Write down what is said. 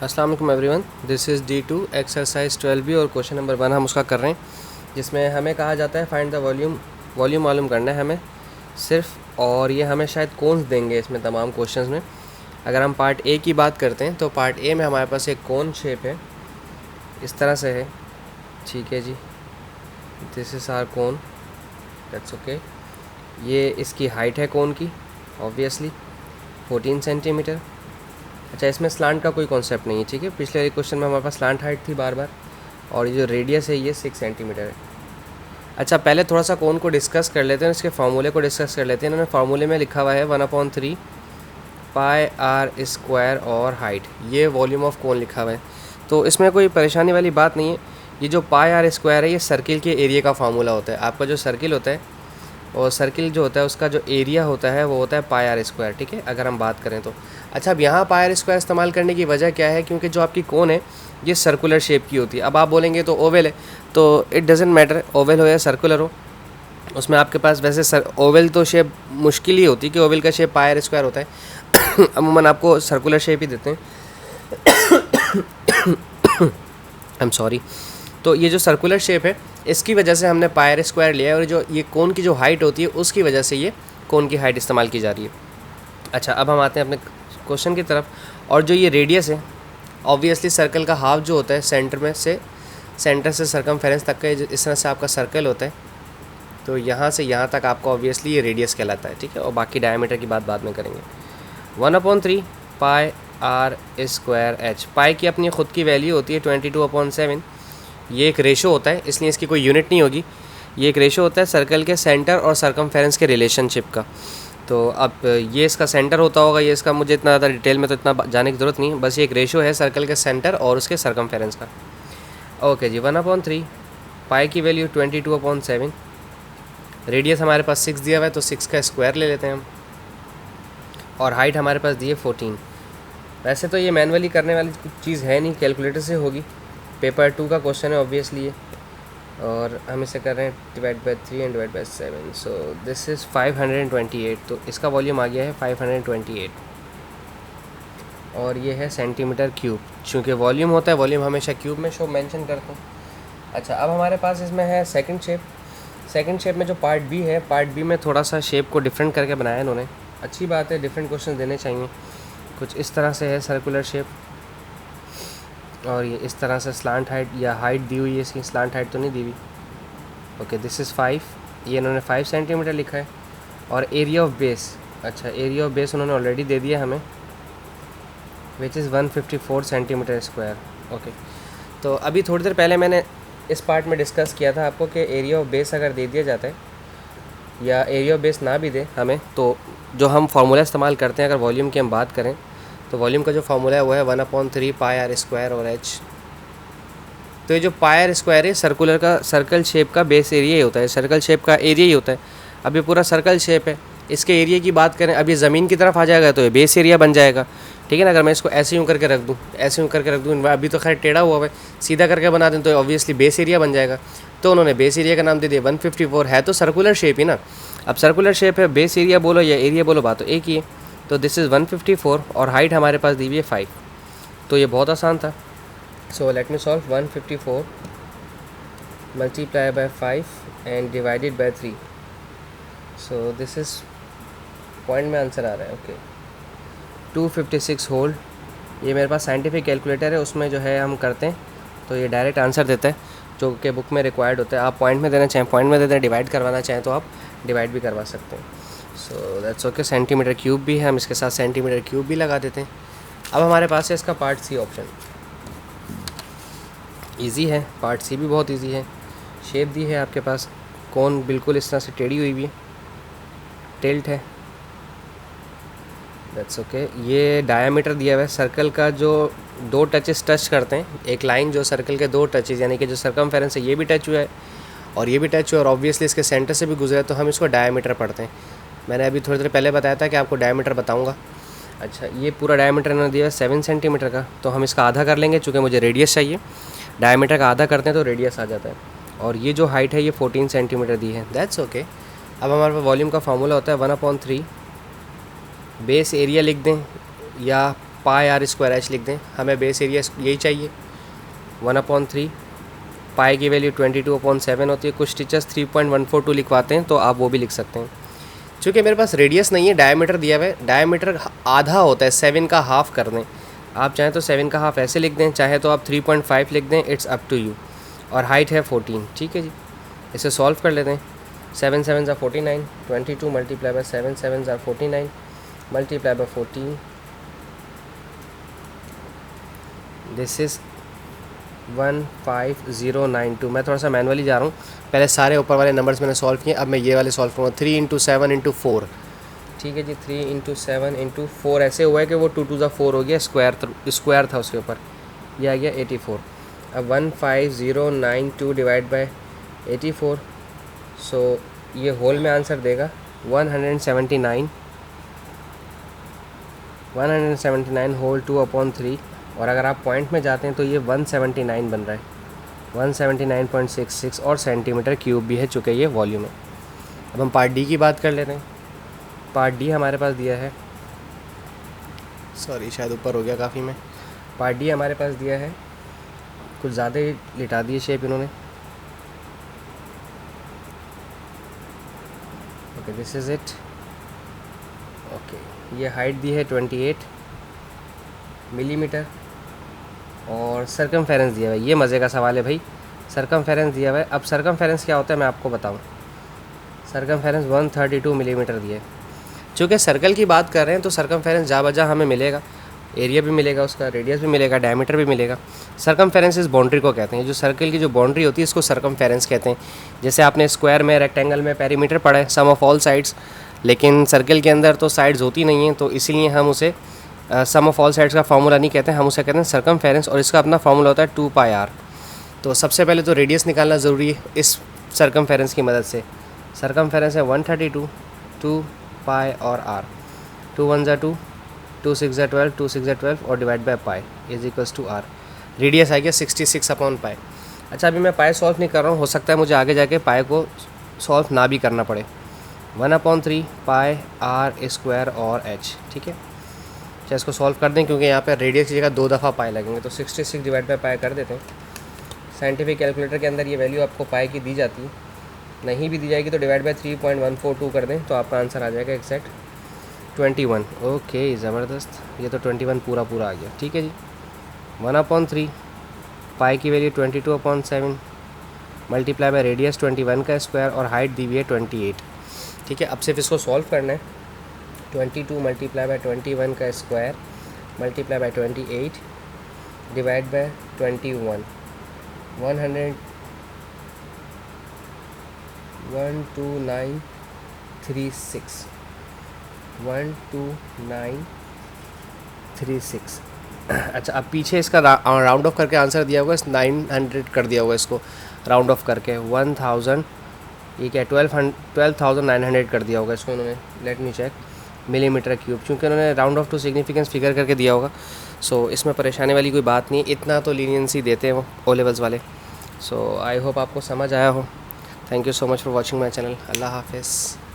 अस्सलाम वालेकुम everyone, this is D2 exercise 12B और क्वेश्चन नंबर 1 हम उसका कर रहे हैं, जिसमें हमें कहा जाता है फाइंड द वॉल्यूम मालूम करना है हमें सिर्फ। और ये हमें शायद कोन्स देंगे इसमें तमाम क्वेश्चंस में। अगर हम पार्ट ए की बात करते हैं तो पार्ट ए में हमारे पास एक कोन शेप है, इस तरह से है। ठीक है जी, this is our cone, that's okay. ये इसकी हाइट है कोन की, ऑब्वियसली 14 सेंटीमीटर। अच्छा, इसमें स्लांट का कोई कॉन्सेप्ट नहीं है, ठीक है। पिछले क्वेश्चन में हमारे पास स्लांट हाइट थी बार बार, और ये जो रेडियस है ये 6 सेंटीमीटर है। अच्छा, पहले थोड़ा सा कोन को डिस्कस कर लेते हैं, इसके फार्मूले को डिस्कस कर लेते हैं। इन्होंने फार्मूले में लिखा हुआ है 1/3 पाई आर स्क्वायर और हाइट, ये वॉल्यूम ऑफ कोन लिखा हुआ है। तो इसमें कोई परेशानी वाली बात नहीं है। ये जो पाई आर स्क्वायर है ये सर्किल के एरिया का फार्मूला होता है। आपका जो सर्किल होता है और सर्किल जो होता है उसका जो एरिया होता है वो होता है पाई आर स्क्वायर, ठीक है, अगर हम बात करें तो। अच्छा, अब यहाँ पाई आर स्क्वायर इस्तेमाल करने की वजह क्या है? क्योंकि जो आपकी कोन है ये सर्कुलर शेप की होती है। अब आप बोलेंगे तो ओवल है, तो इट डजेंट मैटर ओवल हो या सर्कुलर हो, उसमें आपके पास वैसे ओवल तो शेप मुश्किल ही होती है कि ओवल का शेप पाई आर स्क्वायर होता है। अमूमन आपको सर्कुलर शेप ही देते हैं। I am sorry. तो ये जो सर्कुलर शेप है इसकी वजह से हमने पाई आर स्क्वायर लिया है, और जो ये कोन की जो हाइट होती है उसकी वजह से ये कोन की हाइट इस्तेमाल की जा रही है। अच्छा, अब हम आते हैं अपने क्वेश्चन की तरफ। और जो ये रेडियस है, ऑब्वियसली सर्कल का हाफ जो होता है सेंटर से सरकमफेरेंस तक का, इस तरह से आपका सर्कल होता है, तो यहाँ से यहाँ तक आपका ऑब्वियसली ये रेडियस कहलाता है, ठीक है। और बाकी डायमीटर की बात बाद में करेंगे। 1/3 पाई आर स्क्वायर एच। पाई की अपनी ख़ुद की वैल्यू होती है 22/7। ये एक रेशो होता है, इसलिए इसकी कोई यूनिट नहीं होगी। ये एक रेशो होता है सर्कल के सेंटर और सरकमफेरेंस के रिलेशनशिप का। तो अब ये इसका सेंटर होता होगा, ये इसका मुझे इतना ज़्यादा डिटेल में तो इतना जाने की ज़रूरत नहीं है, बस ये एक रेशो है सर्कल के सेंटर और उसके सरकमफेरेंस का। ओके जी, 1/3 पाई की वैल्यू 22/7। रेडियस हमारे पास 6 दिया हुआ है, तो 6 का स्क्वायर ले लेते हैं हम। और हाइट हमारे पास दी है 14। वैसे तो ये मैनुअली करने वाली कुछ चीज़ है नहीं, कैलकुलेटर से होगी। पेपर 2 का क्वेश्चन है ऑब्वियसली ये, और हम इसे कर रहे हैं divide by 3 and divide by 7। So this is 528। तो इसका वॉल्यूम आ गया है 528, और ये है सेंटीमीटर क्यूब। चूँकि वॉल्यूम होता है, वॉल्यूम हमेशा क्यूब में शो मेंशन करते हैं। अच्छा, अब हमारे पास इसमें है सेकंड शेप में जो पार्ट बी है, पार्ट बी में थोड़ा सा शेप को डिफरेंट करके बनाया इन्होंने। अच्छी बात है, डिफरेंट क्वेश्चन देने चाहिए। कुछ इस तरह से है सर्कुलर शेप, और ये इस तरह से स्लांट हाइट या हाइट दी हुई है इसकी, स्लांट हाइट तो नहीं दी हुई। ओके, दिस इज़ 5, ये इन्होंने 5 सेंटीमीटर लिखा है। और एरिया ऑफ बेस, अच्छा एरिया ऑफ बेस उन्होंने ऑलरेडी दे दिया हमें, which is 154 centimetre square. Okay, तो अभी थोड़ी देर पहले मैंने इस पार्ट में डिस्कस किया था आपको कि एरिया ऑफ बेस अगर दे दिया जाता है या एरिया ऑफ बेस ना भी दे हमें, तो जो हम फार्मूला इस्तेमाल करते हैं अगर वॉल्यूम की हम बात करें, तो वॉल्यूम का जो फार्मूला है वो है 1/3 पाई आर स्क्वायर और एच। तो ये जो पाई आर स्क्वायर है सर्कल शेप का बेस एरिया ही होता है, सर्कल शेप का एरिया ही होता है। अब ये पूरा सर्कल शेप है, इसके एरिया की बात करें, अब ये ज़मीन की तरफ आ जाएगा तो ये बेस एरिया बन जाएगा, ठीक है ना। अगर मैं इसको ऐसे यूँ करके रख दूँ, अभी तो खैर टेढ़ा हुआ है, सीधा करके बना दें तो ऑब्वियसली बेस एरिया बन जाएगा। तो उन्होंने बेस एरिया का नाम दे दिया 154। है तो सर्कुलर शेप ही ना, अब सर्कुलर शेप है, बेस एरिया बोलो या एरिया बोलो, बात तो एक ही है। तो दिस इज़ 154, और हाइट हमारे पास दी हुई है 5। तो ये बहुत आसान था। So let me solve 154 multiply by 5 and divided by 3। So this is point में आंसर आ रहा है। Okay, 256 whole. ये मेरे पास साइंटिफिक कैलकुलेटर है, उसमें जो है हम करते हैं तो ये डायरेक्ट आंसर देता है, जो कि बुक में रिक्वायर्ड होता है। आप पॉइंट में देना चाहें पॉइंट में दे दें, डिवाइड करवाना चाहें तो आप डिवाइड भी करवा सकते हैं। So that's okay. Centimetre cube भी है, हम इसके साथ सेंटीमीटर क्यूब भी लगा देते हैं। अब हमारे पास है इसका पार्ट सी ऑप्शन। इजी है, पार्ट सी भी बहुत इजी है। शेप दी है आपके पास, कोन बिल्कुल इस तरह से टेढ़ी हुई भी है, टिल्ट है, दैट्स ओके। ये डायामीटर दिया हुआ है सर्कल का, जो 2 टचेस टच करते हैं, एक लाइन जो सर्कल के 2 टचेस, यानी कि जो सरकमफेरेंस है ये भी टच हुआ है और ये भी टच हुआ है, और ऑब्वियसली इसके सेंटर से भी गुजरा है, तो हम इसको डायामीटर पढ़ते हैं। मैंने अभी थोड़ी देर पहले बताया था कि आपको डायामीटर बताऊंगा। अच्छा, ये पूरा डायामीटर इन्होंने दिया है 7 सेंटीमीटर का, तो हम इसका आधा कर लेंगे, चूँकि मुझे रेडियस चाहिए। डायामीटर का आधा करते हैं तो रेडियस आ जाता है। और ये जो हाइट है ये 14 सेंटीमीटर दी है, दैट्स ओके। अब हमारे पास वॉल्यूम का फार्मूला होता है 1/3 बेस एरिया लिख दें या पाई आर स्क्वायर एच लिख दें, हमें बेस एरिया यही चाहिए 1/3। पाई की वैल्यू 22/7 होती है। कुछ टीचर्स 3.142 लिखवाते हैं, तो आप वो भी लिख सकते हैं। चूँकि मेरे पास रेडियस नहीं है, डायमीटर दिया हुआ है, डायमीटर आधा होता है, 7 का हाफ़ कर दें। आप चाहें तो 7 का हाफ़ ऐसे लिख दें, चाहे तो आप 3.5 लिख दें, इट्स अप टू यू। और हाइट है 14, ठीक है जी। इसे सॉल्व कर लेते हैं। 7 7 ज़ा 49, 22 मल्टीप्लाई बाय 7 7 ज़ा 49 मल्टीप्लाई बाय 14, दिस इज़ 15092। मैं थोड़ा सा मैनुअली जा रहा हूँ, पहले सारे ऊपर वाले नंबर्स मैंने सॉल्व किए, अब मैं ये वाले सॉल्व करूँगा। 3 × 7 × 4, ठीक है जी। 3 × 7 × 4 ऐसे हुआ है कि वो 2 2 ज़ा 4 हो गया, स्क्वायर था उसके ऊपर, ये आ गया 84। अब 15092 डिवाइड बाय 84, सो ये होल में आंसर देगा 179 होल 2/3। और अगर आप पॉइंट में जाते हैं तो ये 179 बन रहा है, 179.66 और सेंटीमीटर क्यूब भी है, चुके ये वॉल्यूम है। अब हम पार्ट डी की बात कर लेते हैं। पार्ट डी हमारे पास दिया है, सॉरी शायद ऊपर हो गया काफ़ी में। पार्ट डी हमारे पास दिया है, कुछ ज़्यादा ही लिटा दिए शेप इन्होंने। Okay, this is it. Okay, ये हाइट दी है 28 मिलीमीटर और सर्कमफेरेंस दिया हुआ है। ये मज़े का सवाल है भाई, सर्कमफेरेंस दिया हुआ है। अब सर्कमफेरेंस क्या होता है मैं आपको बताऊं। सर्कमफेरेंस 132 मिलीमीटर दिया है। चूँकि सर्कल की बात कर रहे हैं तो सर्कमफेरेंस जा बजा हमें मिलेगा, एरिया भी मिलेगा, उसका रेडियस भी मिलेगा, डायमीटर भी मिलेगा। सर्कमफेरेंस इस बाउंड्री को कहते हैं, जो सर्कल की जो बाउंड्री होती है इसको सर्कमफेरेंस कहते हैं। जैसे आपने स्क्वायर में, रेक्टेंगल में पेरीमीटर पढ़ा है, सम ऑफ ऑल साइड्स, लेकिन सर्कल के अंदर तो साइड्स होती नहीं हैं, तो इसीलिए हम उसे सम ऑफ ऑल साइड्स का फार्मूला नहीं कहते हैं, हम उसे कहते हैं सर्कमफेरेंस, और इसका अपना फार्मूला होता है 2πr। तो सबसे पहले तो रेडियस निकालना ज़रूरी है इस सर्कमफेरेंस की मदद से। सर्कमफेरेंस है 132, 2π और r, 2 1 ज़ा 2, 2 6 ज़ा 12, 2 6 ज़ा 12 और divide by pi is equals to r। Radius आ गया 66/पाई। अच्छा, अभी मैं पाई सॉल्व नहीं कर रहा हूँ, हो सकता है मुझे आगे जाके पाई को सॉल्व ना भी करना पड़े। 1/3 पाई r स्क्वायर और h, ठीक है। अच्छा, इसको सॉल्व कर दें क्योंकि यहाँ पर रेडियस की जगह 2 दफ़ा पाई लगेंगे, तो 66 डिवाइड बाय पाई कर देते हैं। साइंटिफिक कैलकुलेटर के अंदर ये वैल्यू आपको पाई की दी जाती है, नहीं भी दी जाएगी तो डिवाइड बाय 3.142 कर दें तो आपका आंसर आ जाएगा एग्जैक्ट 21। ओके, ज़बरदस्त, ये तो 21 पूरा आ गया, ठीक है जी। 1/3 पाई की वैल्यू 22/7 मल्टीप्लाई बाय रेडियस 21 का स्क्वायर और हाइट दी हुई है 28, ठीक है। अब सिर्फ इसको सॉल्व करना है। 22 मल्टीप्लाई बाय 21 का square multiply by 28 divide by 21, 12936 12936। अच्छा, अब पीछे इसका राउंड ऑफ करके आंसर दिया हुआ है, 900 कर दिया हुआ है इसको राउंड ऑफ करके 1000, ये क्या 12,900 कर दिया होगा इसको उन्होंने, let me check, millimetre cube, क्योंकि उन्होंने round off to significance figure करके दिया होगा। सो इसमें परेशानी वाली कोई बात नहीं, इतना तो लीनियंसी देते हैं वो ओ लेवल्स वाले। सो आई होप आपको समझ आया हो। Thank you so much for watching my channel. अल्लाह हाफिज़।